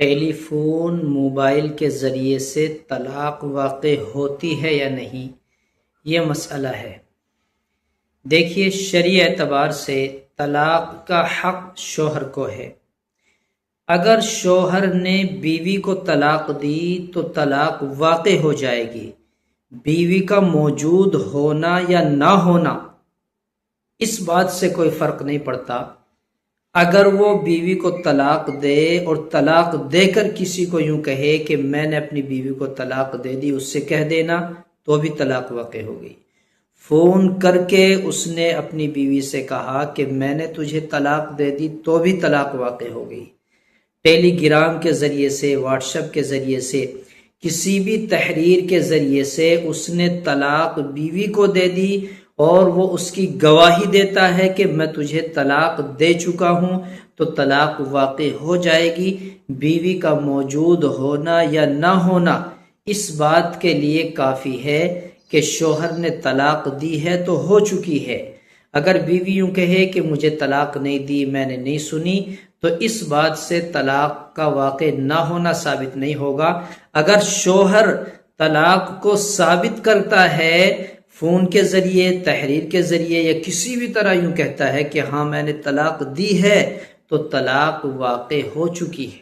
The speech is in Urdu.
ٹیلی فون موبائل کے ذریعے سے طلاق واقع ہوتی ہے یا نہیں، یہ مسئلہ ہے۔ دیکھیے، شرعی اعتبار سے طلاق کا حق شوہر کو ہے۔ اگر شوہر نے بیوی کو طلاق دی تو طلاق واقع ہو جائے گی۔ بیوی کا موجود ہونا یا نہ ہونا اس بات سے کوئی فرق نہیں پڑتا۔ اگر وہ بیوی کو طلاق دے اور طلاق دے کر کسی کو یوں کہے کہ میں نے اپنی بیوی کو طلاق دے دی، اس سے کہہ دینا، تو بھی طلاق واقع ہو گئی۔ فون کر کے اس نے اپنی بیوی سے کہا کہ میں نے تجھے طلاق دے دی، تو بھی طلاق واقع ہو گئی۔ ٹیلی گرام کے ذریعے سے، واٹس ایپ کے ذریعے سے، کسی بھی تحریر کے ذریعے سے اس نے طلاق بیوی کو دے دی اور وہ اس کی گواہی دیتا ہے کہ میں تجھے طلاق دے چکا ہوں، تو طلاق واقع ہو جائے گی۔ بیوی کا موجود ہونا یا نہ ہونا اس بات کے لیے کافی ہے کہ شوہر نے طلاق دی ہے تو ہو چکی ہے۔ اگر بیوی یوں کہے کہ مجھے طلاق نہیں دی، میں نے نہیں سنی، تو اس بات سے طلاق کا واقع نہ ہونا ثابت نہیں ہوگا۔ اگر شوہر طلاق کو ثابت کرتا ہے فون کے ذریعے، تحریر کے ذریعے، یا کسی بھی طرح یوں کہتا ہے کہ ہاں میں نے طلاق دی ہے، تو طلاق واقع ہو چکی ہے۔